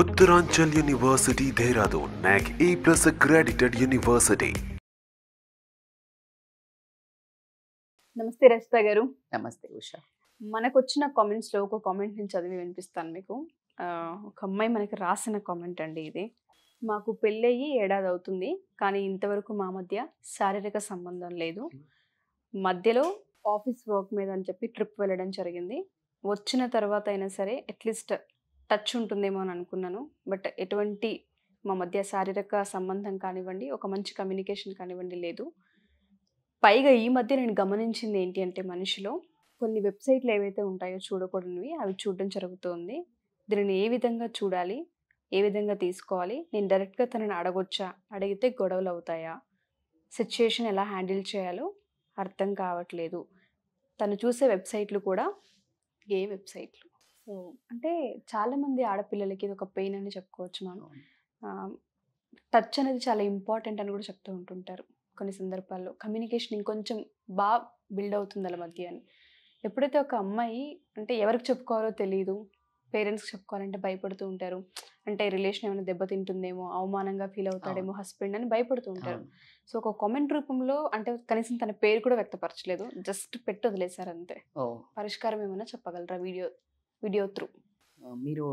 Uttaranchal University, Dehradun, NAC A+ accredited university. నమస్తే రచిత గారు. నమస్తే ఉషా. మనకు వచ్చిన కామెంట్స్లో ఒక కామెంట్ నేను చదివి వినిపిస్తాను మీకు. ఒక అమ్మాయి మనకి రాసిన కామెంట్ అండి ఇది. మాకు పెళ్ళయి 1 ఏడాది అవుతుంది, కానీ ఇంతవరకు మా మధ్య శారీరక సంబంధం లేదు. మధ్యలో ఆఫీస్ వర్క్ మీద అని చెప్పి ట్రిప్ వెళ్ళడం జరిగింది. వచ్చిన తర్వాత అయినా సరే అట్లీస్ట్ టచ్ ఉంటుందేమో అని అనుకున్నాను. బట్ ఎటువంటి మా మధ్య శారీరక సంబంధం కానివ్వండి, ఒక మంచి కమ్యూనికేషన్ కానివ్వండి లేదు. పైగా ఈ మధ్య నేను గమనించింది ఏంటి అంటే, మనిషిలో కొన్ని వెబ్సైట్లు ఏవైతే ఉంటాయో చూడకూడనివి అవి చూడడం జరుగుతుంది. దీనిని ఏ విధంగా చూడాలి, ఏ విధంగా తీసుకోవాలి, నేను డైరెక్ట్గా తనని అడగొచ్చా, అడిగితే గొడవలు అవుతాయా, సిచ్యుయేషన్ ఎలా హ్యాండిల్ చేయాలో అర్థం కావట్లేదు. తను చూసే వెబ్సైట్లు కూడా గే వెబ్సైట్లు. సో అంటే చాలామంది ఆడపిల్లలకి ఇది ఒక పెయిన్ అని చెప్పుకోవచ్చు మనం. టచ్ అనేది చాలా ఇంపార్టెంట్ అని కూడా చెప్తూ ఉంటుంటారు కొన్ని సందర్భాల్లో. కమ్యూనికేషన్ ఇంకొంచెం బాగా బిల్డ్ అవుతుంది వాళ్ళ మధ్య అని. ఎప్పుడైతే ఒక అమ్మాయి అంటే ఎవరికి చెప్పుకోవాలో తెలియదు, పేరెంట్స్కి చెప్పుకోవాలంటే భయపడుతూ ఉంటారు. అంటే రిలేషన్ ఏమైనా దెబ్బతింటుందేమో, అవమానంగా ఫీల్ అవుతాడేమో హస్బెండ్ అని భయపడుతూ ఉంటారు. సో ఒక కామెంట్ రూపంలో అంటే కనీసం తన పేరు కూడా వ్యక్తపరచలేదు, జస్ట్ పెట్టి వదిలేశారు అంతే. పరిష్కారం ఏమైనా చెప్పగలరా వీడియో త్రూ? మీరు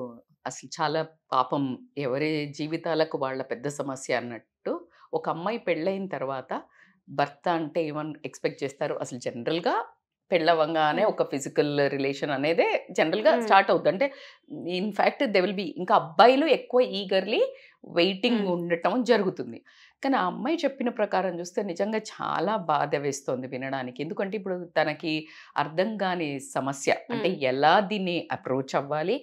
అసలు చాలా పాపం, ఎవరి జీవితాలకు వాళ్ళ పెద్ద సమస్య అన్నట్టు. ఒక అమ్మాయి పెళ్ళైన తర్వాత భర్త అంటే ఏమని ఎక్స్పెక్ట్ చేస్తారు? అసలు జనరల్గా పెళ్ళవంగానే ఒక ఫిజికల్ రిలేషన్ అనేదే జనరల్గా స్టార్ట్ అవుతుంది. అంటే ఇన్ఫ్యాక్ట్ దే విల్ బి, ఇంకా అబ్బాయిలు ఎక్కువ ఈగర్లీ వెయిటింగ్ ఉండటం జరుగుతుంది. కానీ ఆ అమ్మాయి చెప్పిన ప్రకారం చూస్తే నిజంగా చాలా బాధ వేస్తుంది వినడానికి. ఎందుకంటే ఇప్పుడు తనకి అర్థం కాని సమస్య, అంటే ఎలా దీన్ని అప్రోచ్ అవ్వాలి,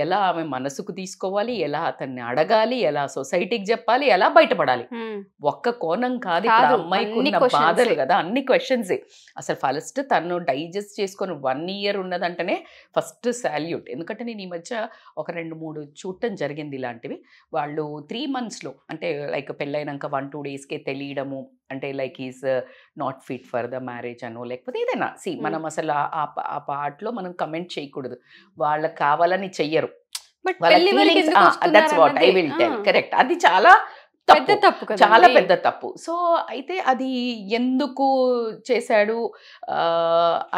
ఎలా ఆమె మనసుకు తీసుకోవాలి, ఎలా అతన్ని అడగాలి, ఎలా సొసైటీకి చెప్పాలి, ఎలా బయటపడాలి. ఒక్క కోణం కాదు ఇప్పుడు అమ్మాయికి ఉన్న బాధలు కదా, అన్ని క్వశ్చన్సే. అసలు ఫస్ట్ తను డైజెస్ట్ చేసుకొని 1 year ఉన్నదంటేనే ఫస్ట్ సాల్యూట్. ఎందుకంటే నేను ఈ మధ్య ఒక 2-3 చూడటం జరిగింది ఇలాంటివి. వాళ్ళు 3 monthsలో అంటే లైక్ పెళ్ళైనాక 1-2 daysకే తెలియడము, అంటే like is not fit for the marriage అనో లేకపోతే ఏదైనా మనం అసలు ఆ పార్ట్లో మనం కమెంట్ చేయకూడదు. వాళ్ళకి కావాలని చెయ్యరు, that's what I will tell. Correct, అది చాలా తప్పు, చాలా పెద్ద తప్పు. సో అయితే అది ఎందుకు చేశాడు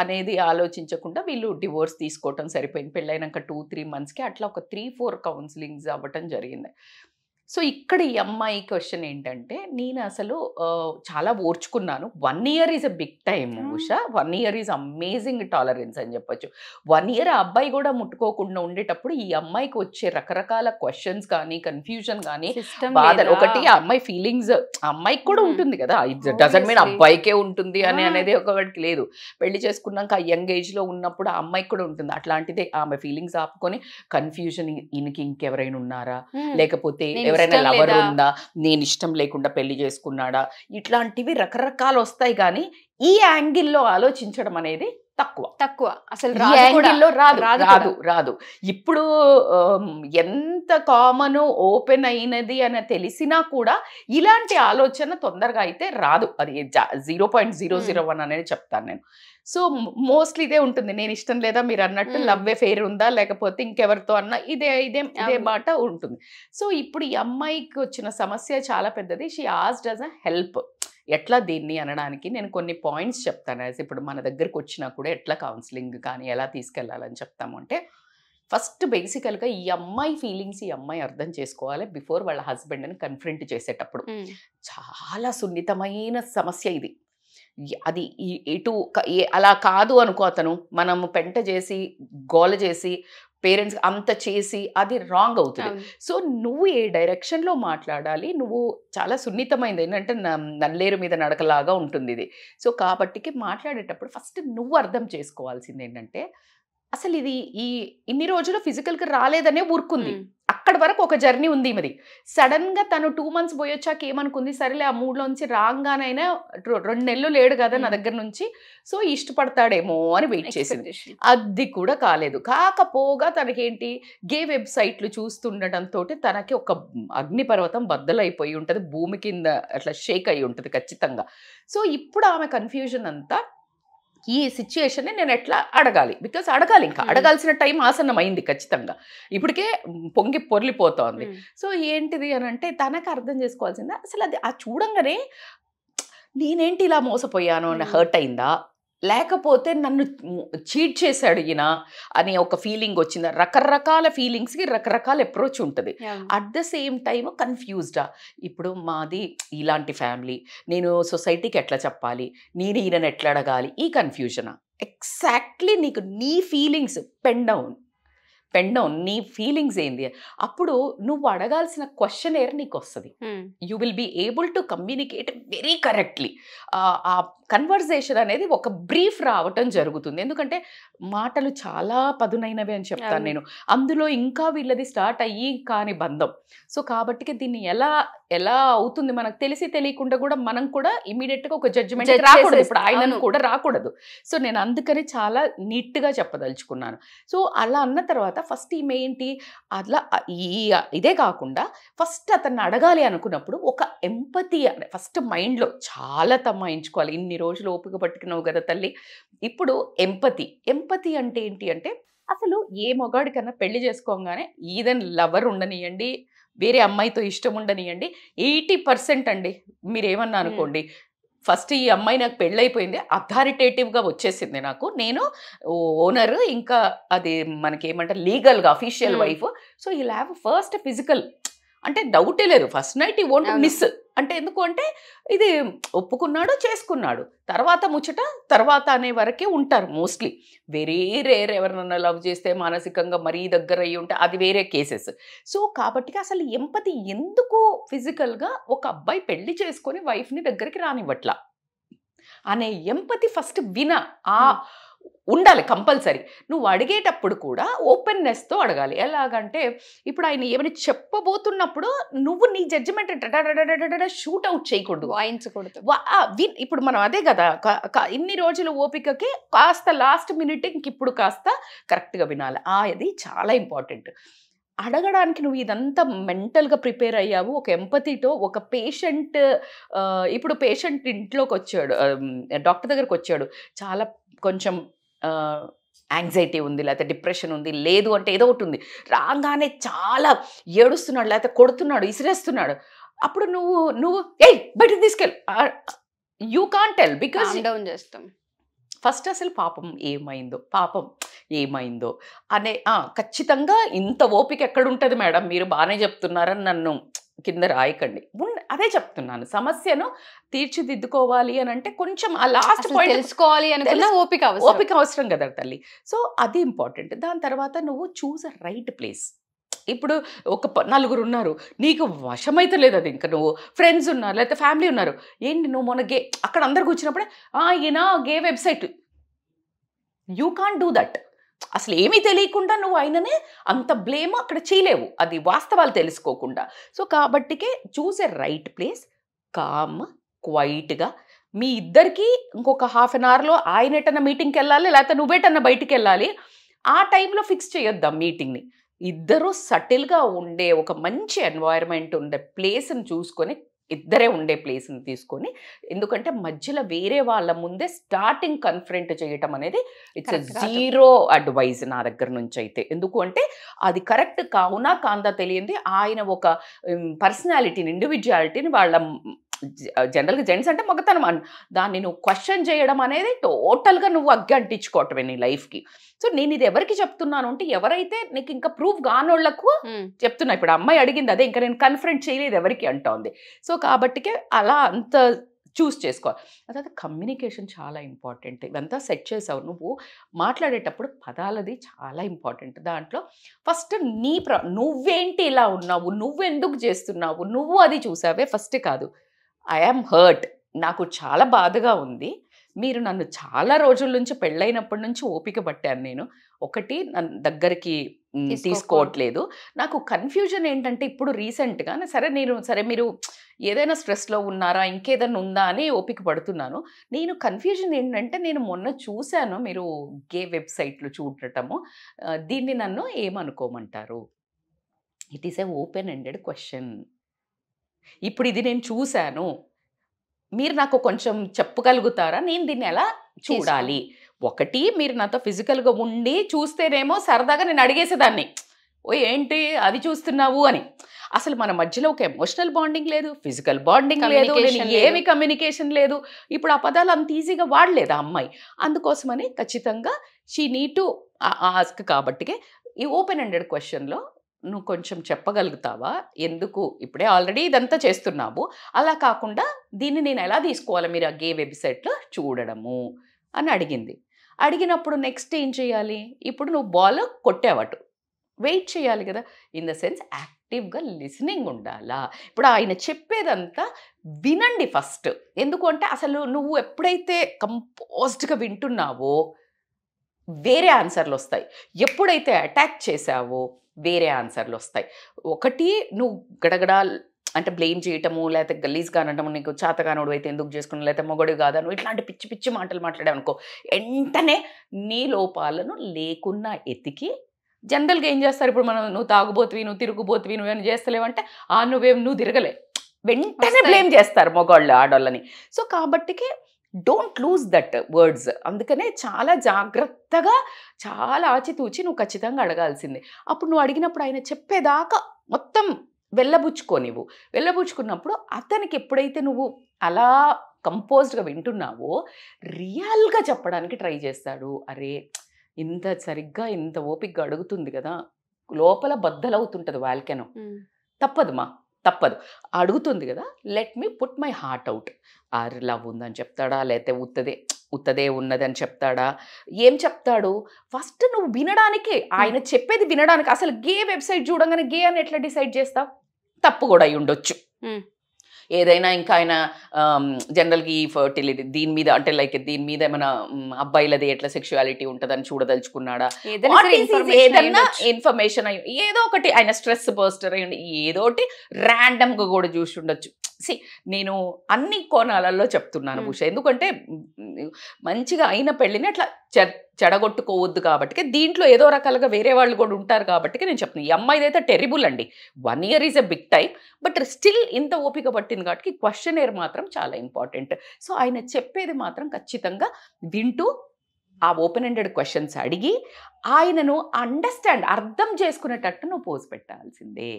అనేది ఆలోచించకుండా వీళ్ళు డివోర్స్ తీసుకోవటం సరిపోయింది. పెళ్ళైనాక 2-3 monthsకి అట్లా ఒక 3-4 కౌన్సిలింగ్స్ అవ్వటం జరిగింది. సో ఇక్కడ ఈ అమ్మాయి క్వశ్చన్ ఏంటంటే, నేను అసలు చాలా ఓర్చుకున్నాను. 1 year is a big time Usha. 1 year is amazing tolerance అని చెప్పొచ్చు. 1 year ఆ అబ్బాయి కూడా ముట్టుకోకుండా ఉండేటప్పుడు ఈ అమ్మాయికి వచ్చే రకరకాల క్వశ్చన్స్ కానీ, కన్ఫ్యూజన్ కానీ, బాధలు. ఒకటి ఆ అమ్మాయి ఫీలింగ్స్ అమ్మాయికి కూడా ఉంటుంది కదా, ఇట్ డజంట్ మీన్ అబ్బాయికే ఉంటుంది అనేది ఒకటికి లేదు. పెళ్లి చేసుకున్నాక ఆ యంగ్ ఏజ్లో ఉన్నప్పుడు ఆ అమ్మాయికి కూడా ఉంటుంది. అట్లాంటిదే ఆమె ఫీలింగ్స్ ఆపుకొని కన్ఫ్యూజన్, ఈయనకి ఇంకెవరైనా ఉన్నారా, లేకపోతే ఎవరైనా లవర్ ఉందా, నేను ఇష్టం లేకుండా పెళ్లి చేసుకున్నాడా, ఇట్లాంటివి రకరకాలు వస్తాయి. కానీ ఈ యాంగిల్లో ఆలోచించడం అనేది తక్కువ అసలు రాదు. ఇప్పుడు ఎంత కామన్ ఓపెన్ అయినది అని తెలిసినా కూడా ఇలాంటి ఆలోచన తొందరగా అయితే రాదు. అది 0.001 అనేది చెప్తాను నేను. సో మోస్ట్లీ ఇదే ఉంటుంది, నేను ఇష్టం లేదా, మీరు అన్నట్టు లవ్ ఎఫెయిర్ ఉందా, లేకపోతే ఇంకెవరితో అన్న ఇదే మాట ఉంటుంది. సో ఇప్పుడు ఈ అమ్మాయికి వచ్చిన సమస్య చాలా పెద్దది. She asked us a help. ఎట్లా దీన్ని అనడానికి నేను కొన్ని పాయింట్స్ చెప్తాను. ఇప్పుడు మన దగ్గరకు వచ్చినా కూడా ఎట్లా కౌన్సిలింగ్ కానీ ఎలా తీసుకెళ్లాలని చెప్తాము అంటే, ఫస్ట్ బేసికల్గా ఈ అమ్మాయి ఫీలింగ్స్ ఈ అమ్మాయి అర్థం చేసుకోవాలి బిఫోర్ వాళ్ళ హస్బెండ్ని కన్ఫ్రంట్ చేసేటప్పుడు. చాలా సున్నితమైన సమస్య ఇది. అది ఎటు అలా కాదు అనుకో, అతను మనము పెంట చేసి గోల చేసి పేరెంట్స్ అంత చేసి అది రాంగ్ అవుతుంది. సో నువ్వు ఏ డైరెక్షన్లో మాట్లాడాలి, నువ్వు చాలా సున్నితమైనది ఏంటంటే నల్లేరు మీద నడకలాగా ఉంటుంది ఇది. సో కాబట్టికి మాట్లాడేటప్పుడు ఫస్ట్ నువ్వు అర్థం చేసుకోవాల్సింది ఏంటంటే, అసలు ఇది ఇన్ని రోజులు ఫిజికల్గా రాలేదనే ఊరుకుంది. అక్కడి వరకు ఒక జర్నీ ఉంది మరి. సడన్గా తను 2 months పోయొచ్చాక ఏమనుకుంది, సరేలే ఆ మూడ్లోంచి రాగానైనా 2 నెలలు లేడు కదా నా దగ్గర నుంచి, సో ఇష్టపడతాడేమో అని వెయిట్ చేసింది. అది కూడా కాలేదు. కాకపోగా తనకేంటి, గే వెబ్సైట్లు చూస్తుండటంతో తనకి ఒక అగ్నిపర్వతం బద్దలైపోయి ఉంటుంది, భూమి కింద అట్లా షేక్ అయి ఉంటుంది ఖచ్చితంగా. సో ఇప్పుడు ఆమె కన్ఫ్యూజన్ అంతా ఈ సిచ్యుయేషన్ని నేను ఎట్లా అడగాలి, బికాస్ అడగాలి, ఇంకా అడగాల్సిన టైం ఆసన్నం అయింది ఖచ్చితంగా, ఇప్పటికే పొంగి పొర్లిపోతోంది. సో ఏంటిది అని అంటే తనకు అర్థం చేసుకోవాల్సిందే, అసలు అది ఆ చూడంగానే నేనేంటి ఇలా మోసపోయాను అని హర్ట్ అయిందా, లేకపోతే నన్ను చీట్ చేశాడు ఈయన అని ఒక ఫీలింగ్ వచ్చిందా. రకరకాల ఫీలింగ్స్కి రకరకాల అప్రోచ్ ఉంటుంది. అట్ ద సేమ్ టైమ్ కన్ఫ్యూజ్డా, ఇప్పుడు మాది ఇలాంటి ఫ్యామిలీ, నేను సొసైటీకి ఎట్లా చెప్పాలి, నేను ఈయనను ఎట్లా అడగాలి, ఈ కన్ఫ్యూజనా. ఎగ్జాక్ట్లీ నీకు నీ ఫీలింగ్స్ పెన్ డౌన్ నీ ఫీలింగ్స్ ఏంది, అప్పుడు నువ్వు అడగాల్సిన క్వశ్చనేర్ నీకు వస్తుంది. You will be able to communicate very correctly. ఆ కన్వర్జేషన్ అనేది ఒక బ్రీఫ్ రావటం జరుగుతుంది. ఎందుకంటే మాటలు చాలా పదునైనవి అని చెప్తాను నేను, అందులో ఇంకా వీళ్ళది స్టార్ట్ అయ్యి కాని బంధం. సో కాబట్టి దీన్ని ఎలా అవుతుంది మనకు తెలిసి తెలియకుండా కూడా మనం కూడా ఇమీడియట్గా ఒక జడ్జిమెంట్ రాకూడదు, ఇప్పుడు ఆయనను కూడా రాకూడదు. సో నేను అందుకని చాలా నీట్గా చెప్పదలుచుకున్నాను. సో అలా అన్న తర్వాత ఫస్ట్ ఈమె ఏంటి, అట్లా ఇదే కాకుండా ఫస్ట్ అతన్ని అడగాలి అనుకున్నప్పుడు ఒక ఎంపతి ఫస్ట్ మైండ్లో చాలా తమ్మాయించుకోవాలి. ఇన్ని రోజులు ఓపిక పట్టుకున్నావు కదా తల్లి, ఇప్పుడు ఎంపతి అంటే ఏంటి అంటే, అసలు ఏ మగాడికన్నా పెళ్లి చేసుకోగానే ఈదన్ లవర్ ఉండనియండి, వేరే అమ్మాయితో ఇష్టం ఉండనియండి, 80% అండి మీరేమన్నా అనుకోండి, ఫస్ట్ ఈ అమ్మాయి నాకు పెళ్ళైపోయింది, అథారిటేటివ్గా వచ్చేసింది నాకు, నేను ఓనర్, ఇంకా అది మనకేమంటారు లీగల్గా official wife. So you have first physical అంటే డౌటే లేదు, ఫస్ట్ నైట్ ఈ వోంట్ మిస్. అంటే ఎందుకు అంటే ఇది ఒప్పుకున్నాడు, చేసుకున్నాడు, తర్వాత ముచ్చట తర్వాత అనే వరకే ఉంటారు మోస్ట్లీ. వెరీ రేర్ ఎవరినన్నా లవ్ చేస్తే మానసికంగా మరీ దగ్గర అయ్యి ఉంటే అది వేరే కేసెస్. సో కాబట్టి అసలు ఎంపతి ఎందుకు ఫిజికల్గా ఒక అబ్బాయి పెళ్లి చేసుకొని వైఫ్ని దగ్గరికి రానివ్వట్లా అనే ఎంపతి ఫస్ట్ ఉండాలి కంపల్సరీ. నువ్వు అడిగేటప్పుడు కూడా ఓపెన్నెస్తో అడగాలి. ఎలాగంటే ఇప్పుడు ఆయన ఏమైనా చెప్పబోతున్నప్పుడు నువ్వు నీ జడ్జిమెంట్ షూట్ అవుట్ చేయకూడదు, వాయించకూడదు. ఇప్పుడు మనం అదే కదా ఇన్ని రోజుల ఓపికకి కాస్త లాస్ట్ మినిట్ ఇప్పుడు కాస్త కరెక్ట్గా వినాలి. అది చాలా ఇంపార్టెంట్. అడగడానికి నువ్వు ఇదంతా మెంటల్గా ప్రిపేర్ అయ్యావు ఒక ఎంపతితో. ఒక పేషెంట్, ఇప్పుడు పేషెంట్ ఇంట్లోకి వచ్చాడు, డాక్టర్ దగ్గరకు వచ్చాడు, చాలా కొంచెం యాంగ్జైటీ ఉంది, లేకపోతే డిప్రెషన్ ఉంది, లేదు అంటే ఏదో ఒకటి ఉంది, రాగానే చాలా ఏడుస్తున్నాడు, లేకపోతే కొడుతున్నాడు, ఇసిరేస్తున్నాడు, అప్పుడు నువ్వు బయటకు తీసుకెళ్ళి you can't tell, because down చేస్తాం. ఫస్ట్ అసలు పాపం ఏమైందో అనే ఖచ్చితంగా ఇంత ఓపిక ఎక్కడుంటుంది మేడం, మీరు బాగానే చెప్తున్నారని నన్ను కింద రాయకండి. అదే చెప్తున్నాను, సమస్యను తీర్చిదిద్దుకోవాలి అని అంటే కొంచెం ఆ లాస్ట్ పాయింట్ తెలుసుకోవాలి అనుకున్నా ఓపిక అవసరం కదా తల్లి. సో అది ఇంపార్టెంట్. దాని తర్వాత నువ్వు చూస్ అ రైట్ ప్లేస్. ఇప్పుడు ఒక 4 ఉన్నారు, నీకు వశమైతే లేదు అది, ఇంకా నువ్వు ఫ్రెండ్స్ ఉన్నారు, లేకపోతే ఫ్యామిలీ ఉన్నారు, ఏంటి నువ్వు మొన్న అక్కడ అందరు కూర్చున్నప్పుడే ఈయన gay website, you can't do that. అసలు ఏమీ తెలియకుండా నువ్వు ఆయననే అంత బ్లేమ్ అక్కడ చేయలేవు, అది వాస్తవాలు తెలుసుకోకుండా. సో కాబట్టికే choose a right place, calm క్వైట్గా. మీ ఇద్దరికి ఇంకొక హాఫ్ అన్ అవర్లో ఆయన ఎటన్నా మీటింగ్కి వెళ్ళాలి, లేకపోతే నువ్వేటన్నా బయటికి వెళ్ళాలి, ఆ టైంలో ఫిక్స్ చేయొద్దాం మీటింగ్ని. ఇద్దరు సటిల్గా ఉండే ఒక మంచి ఎన్వైరన్మెంట్ ఉండే ప్లేస్ని చూసుకొని, ఇద్దరే ఉండే ప్లేస్ని తీసుకొని, ఎందుకంటే మధ్యలో వేరే వాళ్ళ ముందే స్టార్టింగ్ కన్ఫరెంట్ చేయటం అనేది ఇట్స్ జీరో అడ్వైజ్ నా దగ్గర నుంచి అయితే. ఎందుకు అంటే అది కరెక్ట్ కావునా కాందా తెలియంది. ఆయన ఒక పర్సనాలిటీని, ఇండివిజువాలిటీని, వాళ్ళ జనరల్గా జెంట్స్ అంటే మగతనం, దాన్ని నువ్వు క్వశ్చన్ చేయడం అనేది టోటల్గా నువ్వు అగ్గి అంటించుకోవటమే నీ లైఫ్కి. సో నేను ఇది ఎవరికి చెప్తున్నాను అంటే, ఎవరైతే నీకు ఇంకా ప్రూఫ్ కానోళ్లకు చెప్తున్నా. ఇప్పుడు అమ్మాయి అడిగింది అదే, ఇంకా నేను కన్ఫరెంట్ చేయలేదు ఎవరికి అంటోంది. సో కాబట్టికే అలా అంత చూస్ చేసుకోవాలి. అதாவது కమ్యూనికేషన్ చాలా ఇంపార్టెంట్. ఇవంతా సెట్ చేసావు, నువ్వు మాట్లాడేటప్పుడు పదాలది చాలా ఇంపార్టెంట్. దాంట్లో ఫస్ట్ నువ్వేంటి ఇలా ఉన్నావు, నువ్వెందుకు చేస్తున్నావు, నువ్వు అది చూసావే ఫస్ట్ కాదు. ఐ యామ్ హర్ట్, నాకు చాలా బాధగా ఉంది, మీరు నన్ను చాలా రోజుల నుంచి పెళ్ళైనప్పటి నుంచి ఓపిక పట్టాను నేను, ఒకటి నన్ను దగ్గరికి తీసుకోవట్లేదు, నాకు కన్ఫ్యూజన్ ఏంటంటే ఇప్పుడు రీసెంట్గా సరే మీరు ఏదైనా స్ట్రెస్లో ఉన్నారా, ఇంకేదైనా ఉందా అని ఓపిక పడుతున్నాను. నేను కన్ఫ్యూజన్ ఏంటంటే, నేను మొన్న చూశాను మీరు గే వెబ్సైట్లు చూడటము, దీన్ని నన్ను ఏమనుకోమంటారు? It is a open ended question. ఇప్పుడు ఇది నేను చూశాను, మీరు నాకు కొంచెం చెప్పగలుగుతారా, నేను దీన్ని ఎలా చూడాలి. ఒకటి మీరు నాతో ఫిజికల్గా ఉండి చూస్తేనేమో సరదాగా నేను అడిగేసేదాన్ని, ఓ ఏంటి అది చూస్తున్నావు అని. అసలు మన మధ్యలో ఒక ఎమోషనల్ బాండింగ్ లేదు, ఫిజికల్ బాండింగ్ లేదు, ఏమి కమ్యూనికేషన్ లేదు. ఇప్పుడు ఆ పదాలు అంత ఈజీగా వాడలేదు ఆ అమ్మాయి. అందుకోసమని ఖచ్చితంగా షీ నీడ్ టు ఆస్క్. కాబట్టి ఈ ఓపెన్ ఎండెడ్ క్వశ్చన్లో నువ్వు కొంచెం చెప్పగలుగుతావా, ఎందుకు ఇప్పుడే ఆల్రెడీ ఇదంతా చేస్తున్నావు, అలా కాకుండా దీన్ని నేను ఎలా తీసుకోవాలి మీరు ఆ గే వెబ్సైట్లో చూడడము అని అడిగింది. అడిగినప్పుడు నెక్స్ట్ ఏం చేయాలి, ఇప్పుడు నువ్వు బాల్ కొట్టావటు, వెయిట్ చేయాలి కదా. ఇన్ ద సెన్స్ యాక్టివ్గా లిసనింగ్ ఉండాలా. ఇప్పుడు ఆయన చెప్పేదంతా వినండి ఫస్ట్. ఎందుకంటే అసలు నువ్వు ఎప్పుడైతే కంపోజ్డ్గా వింటున్నావో వేరే ఆన్సర్లు వస్తాయి, ఎప్పుడైతే అటాక్ చేసావో వేరే ఆన్సర్లు వస్తాయి. ఒకటి నువ్వు గడగడా అంటే బ్లేమ్ చేయటము, లేకపోతే గలీజ్గా అనటము, నీకు చేతగానోడు అయితే ఎందుకు చేసుకున్నావు, లేకపోతే మొగడు కాదా, నువ్వు ఇట్లాంటి పిచ్చి పిచ్చి మాటలు మాట్లాడావనుకో, వెంటనే నీ లోపాలను లేకున్నా ఎతికి జనరల్గా ఏం చేస్తారు, ఇప్పుడు మనం నువ్వు తాగుబోతువి, నువ్వు తిరుగుబోతువి, నువ్వేమైనా చేస్తలేవంటే నువ్వు తిరగలే, వెంటనే బ్లేమ్ చేస్తారు మగవాళ్ళు ఆడవాళ్ళని. సో కాబట్టికి డోంట్ లూజ్ దట్ వర్డ్స్. అందుకనే చాలా జాగ్రత్తగా చాలా ఆచితూచి నువ్వు ఖచ్చితంగా అడగాల్సిందే. అప్పుడు నువ్వు అడిగినప్పుడు ఆయన చెప్పేదాకా మొత్తం వెళ్ళబుచ్చుకోనివ్వు. వెళ్ళబుచ్చుకున్నప్పుడు అతనికి ఎప్పుడైతే నువ్వు అలా కంపోజ్డ్గా వింటున్నావో రియల్గా చెప్పడానికి ట్రై చేస్తాడు. అరే ఇంత సరిగ్గా ఇంత ఓపికగా అడుగుతుంది కదా, లోపల బద్దలవుతుంటుంది వాల్కెనో, తప్పదు అడుగుతుంది కదా, let me put my heart out. Love ఉందని చెప్తాడా, లేకపోతే ఉత్తదే ఉన్నదని చెప్తాడా, ఏం చెప్తాడు ఫస్ట్ నువ్వు వినడానికి, ఆయన చెప్పేది వినడానికి. అసలు గే వెబ్సైట్ చూడంగానే గే అని ఎట్లా డిసైడ్ చేస్తావు, తప్పు కూడా అయి ఉండొచ్చు. ఏదైనా ఇంకా ఆయన జనరల్గా ఈ ఫర్టిలిటీ దీని మీద అంటే లైక్ దీని మీద ఏమైనా అబ్బాయిలది ఎట్లా సెక్షువాలిటీ ఉంటుందని చూడదలుచుకున్నాడా, ఏదైనా ఇన్ఫర్మేషన్ అయ్యి ఏదో ఒకటి ఆయన స్ట్రెస్ బర్స్టర్ అయ్యి ఏదో ఒకటి ర్యాండమ్గా కూడా చూసి ఉండొచ్చు. నేను అన్ని కోణాలలో చెప్తున్నాను భూష, ఎందుకంటే మంచిగా అయిన పెళ్ళిని అట్లా చెడగొట్టుకోవద్దు. కాబట్టి దీంట్లో ఏదో రకాలుగా వేరే వాళ్ళు కూడా ఉంటారు కాబట్టి నేను చెప్తున్నాను. ఈ అమ్మాయిది అయితే టెరిబుల్ అండి, 1 year is a big time, but still ఇంత ఓపిక పట్టింది కాబట్టి క్వశ్చనేర్ మాత్రం చాలా ఇంపార్టెంట్. సో ఆయన చెప్పేది మాత్రం ఖచ్చితంగా వింటూ ఆ ఓపెన్ ఎండెడ్ క్వశ్చన్స్ అడిగి ఆయనను అర్థం చేసుకునేటట్టు నువ్వు పోజ్ పెట్టాల్సిందే.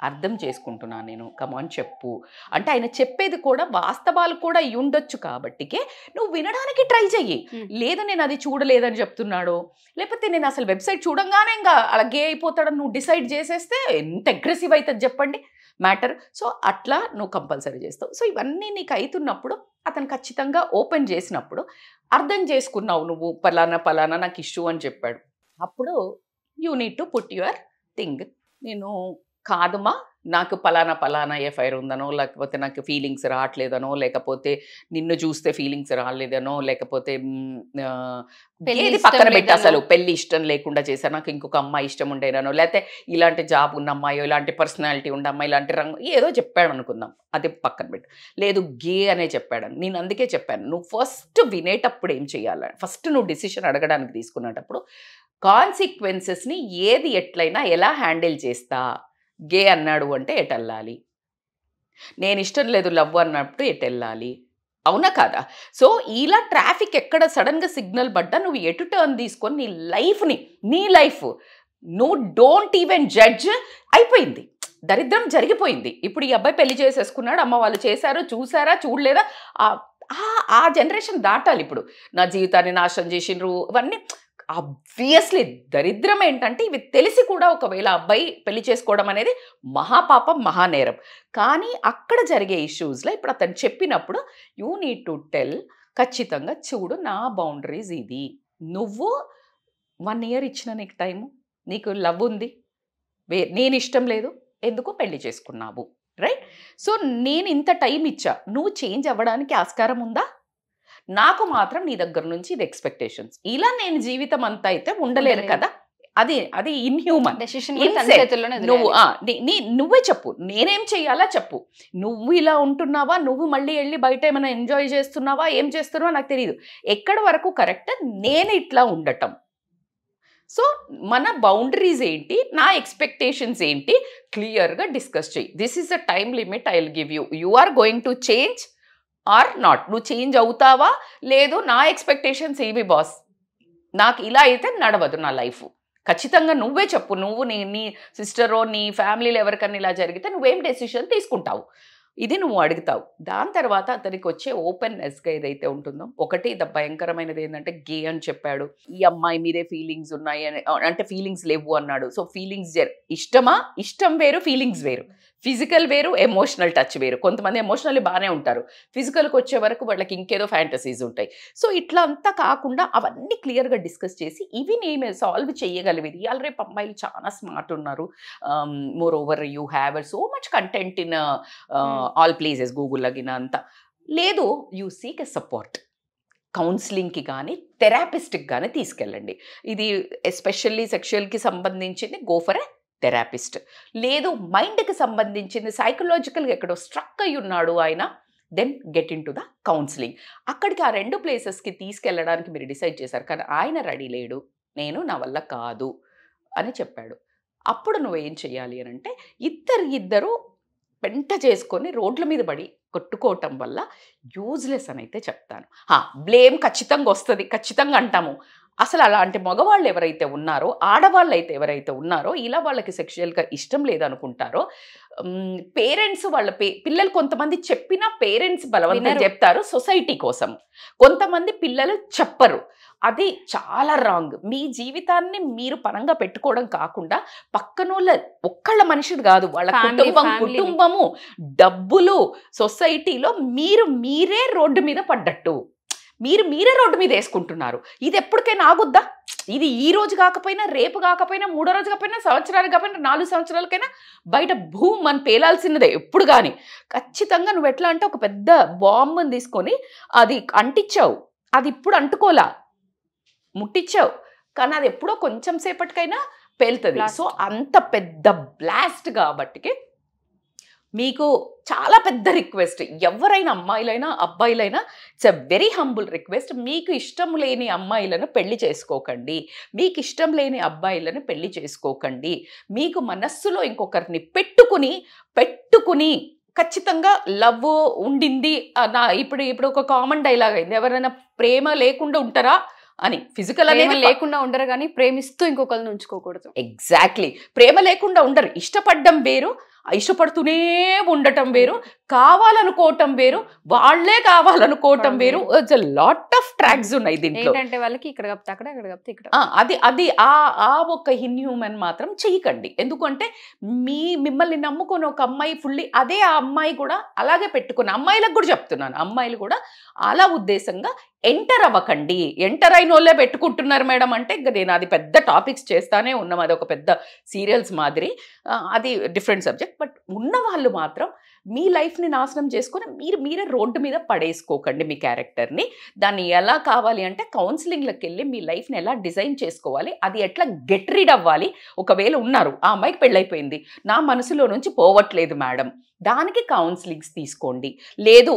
అర్థం చేసుకుంటున్నాను నేను, కమాన్ చెప్పు అంటే ఆయన చెప్పేది కూడా వాస్తవాలు కూడా ఉండొచ్చు కాబట్టికే నువ్వు వినడానికి ట్రై చెయ్యి. లేదు నేను అది చూడలేదని చెప్తున్నాడు, లేకపోతే నేను అసలు వెబ్సైట్ చూడంగానే ఇంకా అలా గే అయిపోతాడని నువ్వు డిసైడ్ చేసేస్తే ఎంత అగ్రెసివ్ అవుతుంది చెప్పండి మ్యాటర్. సో అట్లా నువ్వు కంపల్సరీ చేస్తావు. సో ఇవన్నీ నీకు అవుతున్నప్పుడు అతను ఖచ్చితంగా ఓపెన్ చేసినప్పుడు అర్థం చేసుకున్నావు, నువ్వు పలానా నాకు ఇష్యూ అని చెప్పాడు, అప్పుడు you need to put your thing. నేను కాదుమా నాకు పలానా ఎఫ్ఐఆర్ ఉందనో, లేకపోతే నాకు ఫీలింగ్స్ రావట్లేదనో, లేకపోతే నిన్ను చూస్తే ఫీలింగ్స్ రాలేదనో, లేకపోతే ఏది పక్కన పెట్టి అసలు పెళ్లి ఇష్టం లేకుండా చేశాను, నాకు ఇంకొక అమ్మాయి ఇష్టం ఉండేనో, లేకపోతే ఇలాంటి జాబ్ ఉన్న అమ్మాయో, ఇలాంటి పర్సనాలిటీ ఉన్న అమ్మాయి, ఇలాంటి రంగు ఏదో చెప్పాడు అనుకుందాం, అది పక్కన పెట్టు. లేదు గే అనే చెప్పాడు, నేను అందుకే చెప్పాను నువ్వు ఫస్ట్ వినేటప్పుడు ఏం చేయాలి, ఫస్ట్ నువ్వు డిసిషన్ అడగడానికి తీసుకునేటప్పుడు కాన్సిక్వెన్సెస్ని ఏది ఎట్లయినా ఎలా హ్యాండిల్ చేస్తా. గే అన్నాడు అంటే ఎటెళ్ళాలి, నేను ఇష్టం లేదు లవ్ అన్నప్పుడు ఎటెళ్ళాలి, అవునా కాదా? సో ఇలా ట్రాఫిక్ ఎక్కడ సడన్గా సిగ్నల్ పడ్డా నువ్వు ఎటు టర్న్ తీసుకొని నీ లైఫ్ నువ్వు డోంట్ ఈవెన్ జడ్జ్. అయిపోయింది, దరిద్రం జరిగిపోయింది. ఇప్పుడు ఈ అబ్బాయి పెళ్లి చేసేసుకున్నాడు, అమ్మ వాళ్ళు చేశారు, చూసారా చూడలేదా, ఆ జనరేషన్ దాటాలి. ఇప్పుడు నా జీవితాన్ని నాశనం చేసిండ్రు ఇవన్నీ ఆబ్వియస్లీ. దరిద్రం ఏంటంటే ఇవి తెలిసి కూడా ఒకవేళ అబ్బాయి పెళ్లి చేసుకోవడం అనేది మహాపాపం, మహానేరం. కానీ అక్కడ జరిగే ఇష్యూస్లో ఇప్పుడు అతను చెప్పినప్పుడు యూ నీడ్ టు టెల్, ఖచ్చితంగా చూడు నా బౌండరీస్ ఇది, నువ్వు 1 year ఇచ్చిన నీకు టైము, నీకు లవ్ ఉంది, నేను ఇష్టం లేదు, ఎందుకు పెళ్లి చేసుకున్నావు, రైట్? సో నేను ఇంత టైం ఇచ్చా, నువ్వు చేంజ్ అవ్వడానికి ఆస్కారం ఉందా? నాకు మాత్రం నీ దగ్గర నుంచి ఇది ఎక్స్పెక్టేషన్స్, ఇలా నేను జీవితం అంతా అయితే ఉండలేను కదా, అది ఇన్హ్యూమన్. నువ్వే చెప్పు, నేనేం చెయ్యాలా చెప్పు. నువ్వు ఇలా ఉంటున్నావా, నువ్వు మళ్ళీ వెళ్ళి బయట ఏమైనా ఎంజాయ్ చేస్తున్నావా, ఏం చేస్తున్నావా నాకు తెలియదు, ఎక్కడి వరకు కరెక్ట్ నేను ఇట్లా ఉండటం. సో మన బౌండరీస్ ఏంటి, నా ఎక్స్పెక్టేషన్స్ ఏంటి, క్లియర్గా డిస్కస్ చెయ్యి. This is a time limit I will give you, you are going to change or not. నువ్వు చేంజ్ అవుతావా లేదు, నా ఎక్స్పెక్టేషన్స్ ఏవి బాస్, నాకు ఇలా అయితే నడవదు నా లైఫ్, ఖచ్చితంగా నువ్వే చెప్పు, నువ్వు నీ సిస్టరో నీ ఫ్యామిలీలో ఎవరికన్నా ఇలా జరిగితే నువ్వేం డెసిషన్ తీసుకుంటావు, ఇది నువ్వు అడుగుతావు. దాని తర్వాత అతనికి వచ్చే ఓపెన్నెస్గా ఏదైతే ఉంటుందో, ఒకటి భయంకరమైనది ఏంటంటే గే అని చెప్పాడు, ఈ అమ్మాయి మీదే ఫీలింగ్స్ ఉన్నాయి అని, అంటే ఫీలింగ్స్ లేవు అన్నాడు. సో ఫీలింగ్స్ ఇష్టమా, ఇష్టం వేరు, ఫీలింగ్స్ వేరు, ఫిజికల్ వేరు, ఎమోషనల్ టచ్ వేరు. కొంతమంది ఎమోషనల్లీ బాగానే ఉంటారు, ఫిజికల్కి వచ్చే వరకు వాళ్ళకి ఇంకేదో ఫ్యాంటసీస్ ఉంటాయి. సో ఇట్లా అంతా కాకుండా అవన్నీ క్లియర్గా డిస్కస్ చేసి ఇవి నేను సాల్వ్ చేయగలిగేది. ఇవాళ రేపు అమ్మాయిలు చాలా స్మార్ట్ ఉన్నారు. Moreover you have so much content in all places, Google లగిన అంతా లేదు. యూ సీక్ ఎ సపోర్ట్, కౌన్సిలింగ్కి కానీ థెరపిస్ట్కి కానీ తీసుకెళ్ళండి. ఇది ఎస్పెషల్లీ సెక్షువల్కి సంబంధించింది, గో ఫర్ ఎ థెరపిస్ట్. లేదు మైండ్కి సంబంధించింది, సైకలాజికల్గా ఎక్కడో స్ట్రక్ అయి ఉన్నాడు ఆయన, then get into the counselling. అక్కడికి ఆ 2 ప్లేసెస్కి తీసుకెళ్ళడానికి మీరు డిసైడ్ చేశారు, కానీ ఆయన రెడీ లేడు, నేను నా వల్ల కాదు అని చెప్పాడు. అప్పుడు నువ్వేం చెయ్యాలి అని అంటే, ఇద్దరు పెంట చేసుకొని రోడ్ల మీద పడి కొట్టుకోవటం వల్ల యూజ్లెస్ అని అయితే చెప్తాను. బ్లేమ్ ఖచ్చితంగా వస్తుంది, ఖచ్చితంగా అంటాము. అసలు అలాంటి మగవాళ్ళు ఎవరైతే ఉన్నారో, ఆడవాళ్ళు అయితే ఎవరైతే ఉన్నారో, ఇలా వాళ్ళకి సెక్షువల్గా ఇష్టం లేదనుకుంటారో, పేరెంట్స్ వాళ్ళ పిల్లలు కొంతమంది చెప్పినా పేరెంట్స్ బలవంతం చెప్తారు సొసైటీ కోసం, కొంతమంది పిల్లలు చెప్పరు. అది చాలా రాంగ్. మీ జీవితాన్ని మీరు పరంగా పెట్టుకోవడం కాకుండా పక్కనోళ్ళ ఒక్కళ్ళ మనిషిది కాదు, వాళ్ళ కుటుంబము, డబ్బులు, సొసైటీలో మీరే రోడ్డు మీద పడ్డట్టు, మీరే రోడ్డు మీద వేసుకుంటున్నారు. ఇది ఎప్పటికైనా ఆగుద్దా? ఇది ఈ రోజు కాకపోయినా, రేపు కాకపోయినా, 3వ రోజు కాకపోయినా, సంవత్సరాలు కాకపోయినా, 4 సంవత్సరాలకైనా బయట భూమ్ అని పేలాల్సినదే ఎప్పుడు. కానీ ఖచ్చితంగా నువ్వు ఎట్లా అంటే, ఒక పెద్ద బాంబుని తీసుకొని అది అంటించావు, అది ఇప్పుడు అంటుకోలా, ముట్టించావు, కానీ అది ఎప్పుడో కొంచెం సేపటికైనా పేలుతుంది. సో అంత పెద్ద బ్లాస్ట్ కాబట్టికి మీకు చాలా పెద్ద రిక్వెస్ట్, ఎవరైనా అమ్మాయిలైనా అబ్బాయిలైనా, it's a very humble request, మీకు ఇష్టం లేని అమ్మాయిలను పెళ్లి చేసుకోకండి, మీకు ఇష్టం లేని అబ్బాయిలను పెళ్లి చేసుకోకండి. మీకు మనస్సులో ఇంకొకరిని పెట్టుకుని ఖచ్చితంగా లవ్ ఉండింది నా ఇప్పుడు ఒక కామన్ డైలాగ్ అయింది, ఎవరైనా ప్రేమ లేకుండా ఉంటారా అని. ఫిజికల్ అనేది లేకుండా ఉండరు, కానీ ప్రేమిస్తూ ఇంకొకరిని ఉంచుకోకూడదు. ఎగ్జాక్ట్లీ, ప్రేమ లేకుండా ఉండరు, ఇష్టపడడం వేరు, ఇష్టపడుతూనే ఉండటం వేరు, కావాలనుకోవటం వేరు, వాళ్లే కావాలనుకోవటం వేరు. It's a lot of tracks ఉన్నాయి దీంట్లో. ఏంటంటే వాళ్ళకి ఇక్కడ కప్తే అక్కడ, అక్కడ కప్తే ఇక్కడ. అది ఆ ఒక ఇన్హ్యూమన్ మాత్రం చెయ్యకండి. ఎందుకంటే మిమ్మల్ని నమ్ముకొని ఒక అమ్మాయి ఫుల్లీ అదే ఆ అమ్మాయి కూడా అలాగే పెట్టుకుని, అమ్మాయిలకు కూడా చెప్తున్నాను, అమ్మాయిలు కూడా అలా ఉద్దేశంగా ఎంటర్ అవ్వకండి. ఎంటర్ అయిన వాళ్ళే పెట్టుకుంటున్నారు మేడం అంటే నేను అది పెద్ద టాపిక్స్ చేస్తానే ఉన్నాం, అది ఒక పెద్ద సీరియల్స్ మాదిరి, అది డిఫరెంట్ సబ్జెక్ట్. బట్ ఉన్న వాళ్ళు మాత్రం మీ లైఫ్ని నాశనం చేసుకొని మీరే రోడ్డు మీద పడేసుకోకండి మీ క్యారెక్టర్ని. దాన్ని ఎలా కావాలి అంటే కౌన్సిలింగ్లోకి వెళ్ళి మీ లైఫ్ని ఎలా డిజైన్ చేసుకోవాలి, అది ఎట్లా గెట్ రీడ్ అవ్వాలి. ఒకవేళ ఉన్నారు, ఆ అమ్మాయికి పెళ్ళైపోయింది, నా మనసులో నుంచి పోవట్లేదు మేడం, దానికి కౌన్సిలింగ్స్ తీసుకోండి. లేదు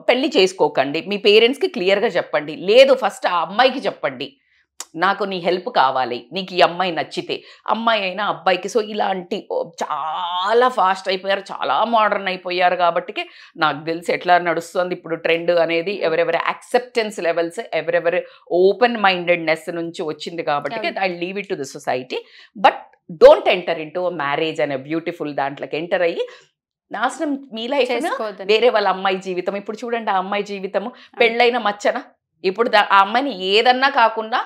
పెళ్లి చేసుకోకండి, మీ పేరెంట్స్కి క్లియర్గా చెప్పండి. లేదు ఫస్ట్ ఆ అమ్మాయికి చెప్పండి, నాకు నీ హెల్ప్ కావాలి, నీకు ఈ అమ్మాయి నచ్చితే, అమ్మాయి అయినా అబ్బాయికి. సో ఇలాంటి చాలా ఫాస్ట్ అయిపోయారు, చాలా మోడర్న్ అయిపోయారు కాబట్టి నాకు తెలిసి ఎట్లా నడుస్తుంది ఇప్పుడు ట్రెండ్ అనేది, ఎవరెవరి యాక్సెప్టెన్స్ లెవెల్స్, ఎవరెవరి ఓపెన్ మైండెడ్నెస్ నుంచి వచ్చింది కాబట్టి I leave it to the society. But don't enter in to marriage అనే బ్యూటిఫుల్ దాంట్లోకి ఎంటర్ అయ్యి నాశనం మీ లైఫ్, వేరే వాళ్ళ అమ్మాయి జీవితం. ఇప్పుడు చూడండి, ఆ అమ్మాయి జీవితము పెళ్ళైన మచ్చన. ఇప్పుడు ఆ అమ్మాయిని ఏదన్నా కాకుండా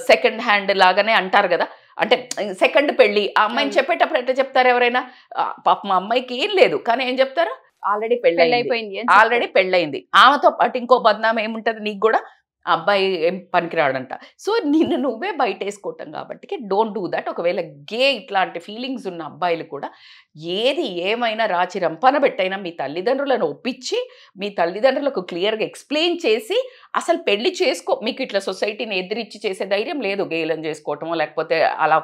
సెకండ్ హ్యాండ్ లాగానే అంటారు కదా, అంటే సెకండ్ పెళ్ళి. ఆ అమ్మాయిని చెప్పేటప్పుడు ఎట్లా చెప్తారు ఎవరైనా, పాపం మా అమ్మాయికి ఏం లేదు, కానీ ఏం చెప్తారు, ఆల్రెడీ పెళ్ళైపోయింది, ఆల్రెడీ పెళ్ళయింది. ఆమెతో పాటు ఇంకో బద్నామం ఏముంటుంది నీకు కూడా, ఆ అబ్బాయి ఏం పనికిరాడంట. సో నిన్ను నువ్వే బయట వేసుకోవటం కాబట్టి డోంట్ డూ దట్. ఒకవేళ గే ఇట్లాంటి ఫీలింగ్స్ ఉన్న అబ్బాయిలు కూడా ఏది ఏమైనా రాచి రంపన పెట్టైనా మీ తల్లిదండ్రులను ఒప్పించి, మీ తల్లిదండ్రులకు క్లియర్గా ఎక్స్ప్లెయిన్ చేసి, అసలు పెళ్లి చేసుకో, మీకు ఇట్లా సొసైటీని ఎదిరించి చేసే ధైర్యం లేదు గేలను చేసుకోవటమో లేకపోతే అలా,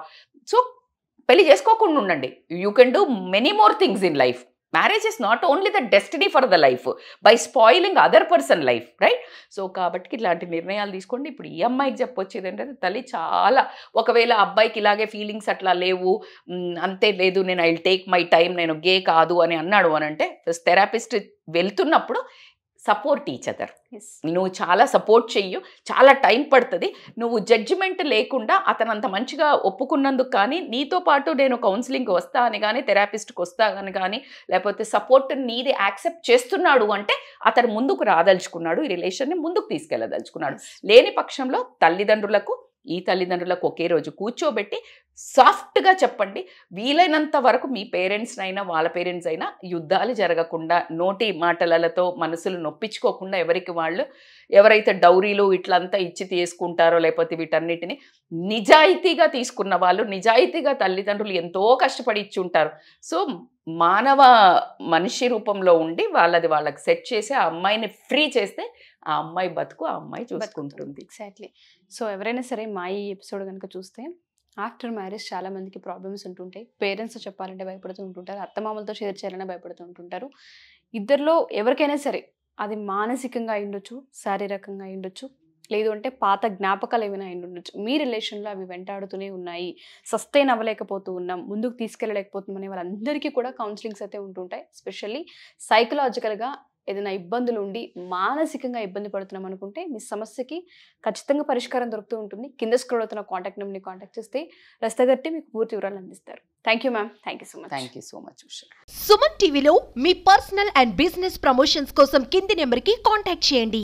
సో పెళ్లి చేసుకోకుండా ఉండండి. You can do many more things in life. Marriage is not only the destiny for the life by spoiling other person life, right? So కాబట్టి ఇలాంటి నిర్ణయాలు తీసుకోండి. ఇప్పుడు ఈ అమ్మాయికి చెప్పొచ్చేది ఏంటంటే, తల్లి చాలా, ఒకవేళ అబ్బాయికి ఇలాగే ఫీలింగ్స్ అట్లా లేవు, అంతే లేదు, నేను I will take my time, నేను గే కాదు అని అన్నాడు అని అంటే, థెరపిస్ట్ వెళ్తున్నప్పుడు సపోర్ట్ ఈచ్ అదర్. Yes. నువ్వు చాలా సపోర్ట్ చెయ్యు, చాలా టైం పడుతుంది. నువ్వు జడ్జిమెంట్ లేకుండా అతను అంత మంచిగా ఒప్పుకున్నందుకు కానీ, నీతో పాటు నేను కౌన్సిలింగ్కి వస్తా అని కానీ, థెరపిస్ట్కి వస్తా అని కానీ, లేకపోతే సపోర్ట్ నీది యాక్సెప్ట్ చేస్తున్నాడు అంటే అతను ముందుకు రాదలుచుకున్నాడు, ఈ రిలేషన్ని ముందుకు తీసుకెళ్ళదలుచుకున్నాడు. లేని పక్షంలో ఈ తల్లిదండ్రులకు ఒకే రోజు కూర్చోబెట్టి సాఫ్ట్గా చెప్పండి. వీలైనంత వరకు మీ పేరెంట్స్నైనా వాళ్ళ పేరెంట్స్ అయినా యుద్ధాలు జరగకుండా, నోటి మాటలతో మనసులు నొప్పించుకోకుండా, ఎవరికి వాళ్ళు ఎవరైతే డౌరీలు ఇట్లంతా ఇచ్చి తీసుకుంటారో, లేకపోతే వీటన్నిటిని నిజాయితీగా తీసుకున్న వాళ్ళు, నిజాయితీగా తల్లిదండ్రులు ఎంతో కష్టపడి ఇచ్చి ఉంటారు. సో మనిషి రూపంలో ఉండి వాళ్ళకి సెట్ చేసి ఆ అమ్మాయిని ఫ్రీ చేస్తే ఆ అమ్మాయి బతుకు ఆ అమ్మాయి చూసుకుంటుంది. ఎగ్జాక్ట్లీ. సో ఎవరైనా సరే మా ఈ ఎపిసోడ్ కనుక చూస్తే ఆఫ్టర్ మ్యారేజ్ చాలా మందికి ప్రాబ్లమ్స్ ఉంటుంటాయి. పేరెంట్స్ చెప్పాలంటే భయపడుతూ ఉంటుంటారు, అత్తమామలతో షేర్ చేయాలన్నా భయపడుతూ ఉంటుంటారు. ఇద్దరిలో ఎవరికైనా సరే అది మానసికంగా అయ్యుండొచ్చు, శారీరకంగా అయ్యుండొచ్చు, లేదు అంటే పాత జ్ఞాపకాలు ఏమైనా అయ్యుండొచ్చు. మీ రిలేషన్లో అవి వెంటాడుతూనే ఉన్నాయి, సస్టైన్ అవ్వలేకపోతూ ఉన్నాం, ముందుకు తీసుకెళ్ళలేకపోతున్నాం అనే వాళ్ళందరికీ కూడా కౌన్సిలింగ్స్ అయితే ఉంటుంటాయి. ఎస్పెషల్లీ సైకలాజికల్గా ఏదైనా ఇబ్బందులు ఉండి మానసికంగా ఇబ్బంది పడుతున్నాం అనుకుంటే మీ సమస్యకి ఖచ్చితంగా పరిష్కారం దొరుకుతూ ఉంటుంది. కింద స్క్రోల్ అవుతున్న కాంటాక్ట్ నెంబర్ని కాంటాక్ట్ చేస్తే రస్తగట్టి మీకు పూర్తి వివరాలు అందిస్తారు. Thank you ma'am. Thank you so much. Thank you so much. Suman టీవీలో మీ పర్సనల్ అండ్ బిజినెస్ ప్రమోషన్స్ కోసం కింది నెంబర్కి కాంటాక్ట్ చేయండి.